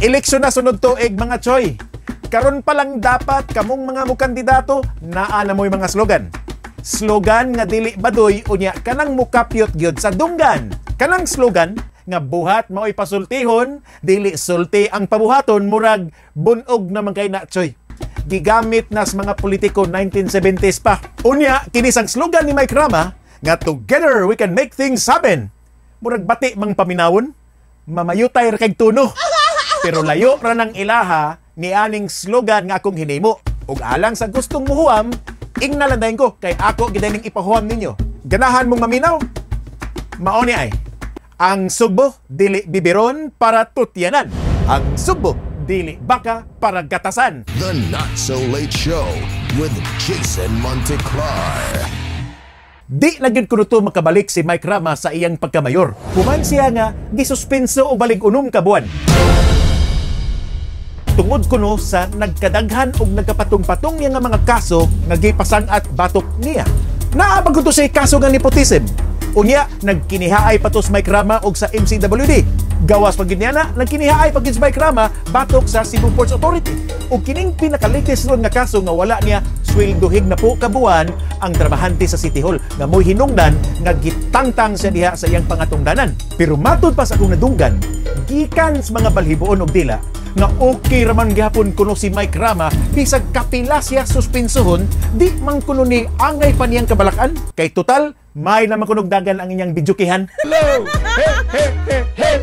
Eleksyon na sunod tuig mga choy. Karon pa lang dapat kamong mga mukandidato naa na mo'y mga slogan. Slogan nga dili badoy unya kanang mukapyot gyud sa dunggan. Kanang slogan nga buhat mao'y pasultihon, dili sulti ang pabuhaton murag bunog naman kay na choy. Gigamit nas mga politiko 1970s pa. Unya kini sang slogan ni Mike Rama nga together we can make things happen. Murag bati mang paminawon, mamayutay ra kay tuno. Pero layo ra nang ilaha ni aning slogan nga akong hinimo. Ug alang sa gustong muhuam, ingnalandayin ko kay ako gidaling ipahuam ninyo. Ganahan mong maminaw? Mao ni ay. Ang Sugbo dili bibiron para tutyanan. Ang Sugbo dili baka para gatasan. The Not So Late Show with Jason Monteclar. Di na gyud kuno to makabalik si Mike Rama sa iyang pagkamayor. Human siya nga gisuspenso o balig unom ka buwan. Tungod kuno sa nagkadaghan og nagkapatong-patong nga mga kaso nga gipasang at batok niya. Naabag ko sa kaso nga nepotism. Unya, nagkinihaay patos Mike Rama og sa MCWD. Gawas pag ginyana, nagkinihaay pag sa Mike Rama batok sa Cebu Ports Authority. O kining pinaka-latest ron nga kaso nga wala niya sweldohig na po kabuan ang trabahante sa City Hall nga mo'y hinungdan nga gitangtang siya diha sa iyang pangatungdanan. Pero matud pa sa akong nadunggan, gikan sa mga balhiboon og dila nga okay raman gyapon kuno si Mike Rama bisag kapila siya suspensohon di man kuno ni angay pa niyang kabalakan kay total may naman kunog dagan ang inyang bidyukihan. Hello! Hey!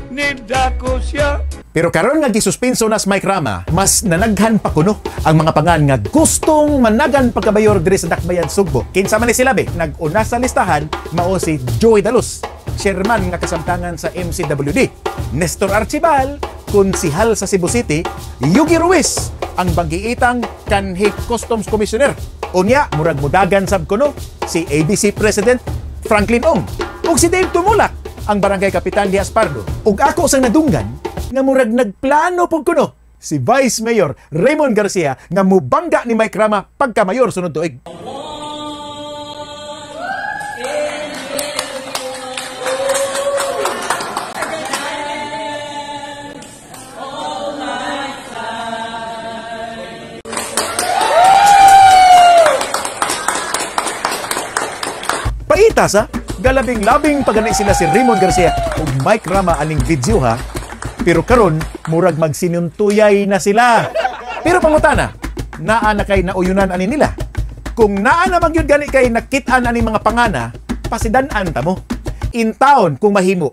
Nida ko siya. Pero karon nga gisuspenso na si Mike Rama, mas nanaghan pa kuno ang mga pangan nga gustong managan pagkabayor diri sa Dakbayan, Sugbo. Kinsa man ni sila be, nag-una sa listahan mao si Joey Dalos, chairman nga kasamtangan sa MCWD. Nestor Archibal, konsihal sa Cebu City. Yugi Ruiz, ang banggiitang kanhi Customs Commissioner. Unya, murag mudagan sab kuno si ABC President Franklin Ong. Ug si Dave Tumulak, ang barangay kapitan di Aspardo. Ug ako sang nadunggan nga murag nagplano pug kuno si Vice Mayor Raymond Garcia nga mubangga ni Mike Rama pagka-mayor sunod tuig. Paita sa galabing-labing pagani sila si Raymond Garcia ug Mike Rama aning video ha. Pero karon murag magsinuntuyay na sila. Pero pangutana, naa na kay nauyunan ani nila. Kung naa naman yun gani kay nakitaan ani mga pangana, pasidan-an ta mo. In town kung mahimo.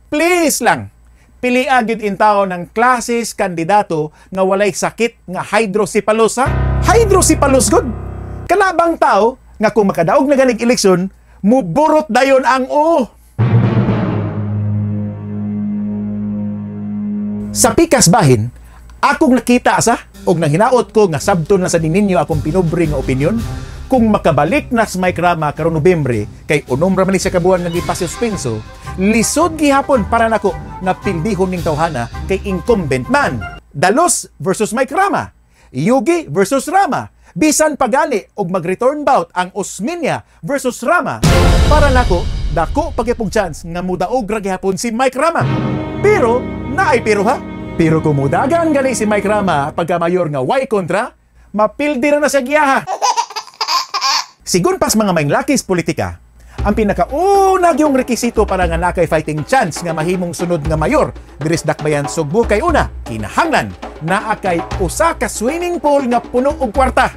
Please lang, pilian gyud in town ng klases kandidato nga walay sakit nga hydrocephalus ha. Hydrocephalus good. Kalabang tao nga kung makadaog na ganig eleksyon, muburot dayon ang o. Sa pikas bahin, akong nakita sa og nang hinaot ko nga sabton na sa ninyo akong pinubre nga opinyon kung makabalik na si Mike Rama karong Nobyembre kay unom ra man siya kabuan nga gipasuspenso, lisod gihapon para nako nga pildihon ning tawhana kay incumbent man. Dalos versus Mike Rama, Yugi versus Rama. Bisan pagani og mag-return bout ang Osmeña versus Rama, para nako dako pagyapong chance nga mudaog ra gihapon si Mike Rama. Pero naay pero ha. Pero kung mudagan gani si Mike Rama pagka-mayor nga way kontra, mapildi ra na sa giyaha. Sigun pas mga maynglakis politika, ang pinakauna yung rekisito para nga nakay fighting chance nga mahimong sunod nga mayor diri sa Dakbayan, Sugbo kay una, kinahanglan naa kay usa ka swimming pool nga puno og kwarta.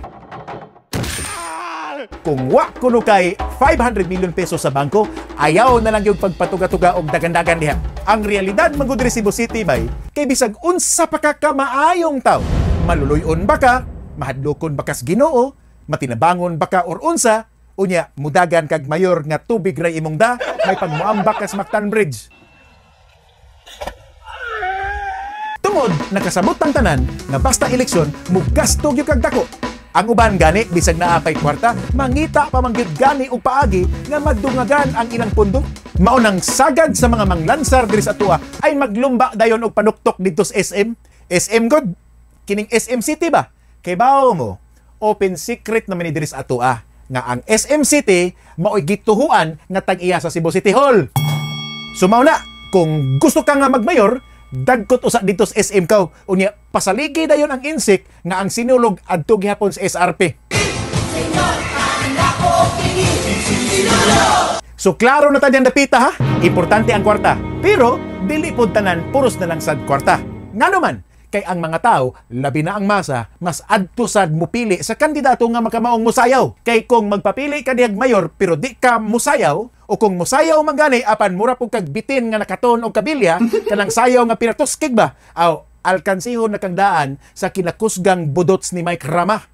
Kung wa kuno kay 500 million pesos sa bangko, ayaw na lang yung pagpatuga-tuga og dagan-dagan diha. Ang realidad magud diri Cebu City bay, kay bisag unsa pa ka kamaayong taw, maluluyon ba ka, mahadlokon ba kas Ginoo, matinabangon ba ka or unsa, unya mudagan kag mayor nga tubig ray imong da, may pagmuambak kas Mactan Bridge. Tungod nakasabot ang tanan nga basta eleksyon mugasto gyud kag dako. Ang uban gani bisag naa pay kwarta, mangita pa man gyud gani og paagi nga magdungagan ang ilang pundo. Mao nang sagad sa mga manglansar diri sa atua ay maglumba dayon og panuktok didto sa SM. SM god kining SM City ba? Kay bao mo, open secret naman ni diri sa atua nga ang SM City mao'y gituhuan nga tag-iya sa Cebu City Hall. Sumaw na, kung gusto ka nga magmayor, dagkot usa dito sa SM kaw. Unya pasaligi dayon ang insik nga ang sinulog adto gihapon sa SRP. So klaro na tanyang dapita ha. Importante ang kwarta. Pero dili pod tanan puros na lang sad kwarta. Nganuman kay ang mga tao, labi na ang masa, mas adto sad mupili sa kandidato nga makamaong musayaw. Kay kung magpapili ka diyag mayor pero di ka musayaw, o kung musayaw mangani apan mura pug kag bitin nga nakaton og kabilya, kanang sayaw nga pinatuskig ba? Aw, alkansihon na kang daan sa kinakusgang budots ni Mike Rama.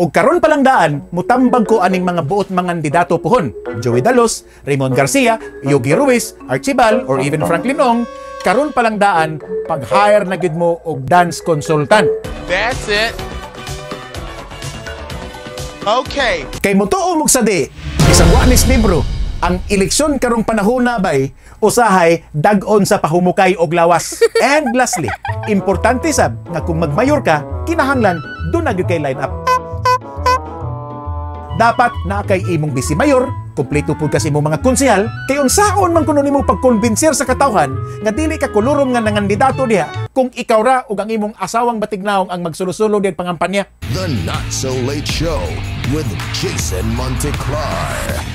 O karon palang daan, mutambag ko aning mga buot mga kandidato pohon. Joey Dalos, Raymond Garcia, Yogi Ruiz, Archibald, or even Franklin Ong, karon palang daan, pag-hire na gid mo og dance consultant. That's it. Okay. Kay motuo mong sadi, isang wanis libro, ang eleksyon karong panahon na bay, usahay dag-on sa pahumukay og lawas. And lastly, importante sab nga kung magmayor ka, kinahanglan doon na gyud kay line up. Dapat na kay imong bisi mayor, kumpleto pud kasi imong mga konsehal, kay unsaon man kuno nimo pagkonbinsir sa katawhan nga dili ka kulurom nga nangandidato diha kung ikaw ra ug ang imong asawang batignaong ang magsulo-sulo diyan pangampanya. The Not So Late Show with Jason Monteclar.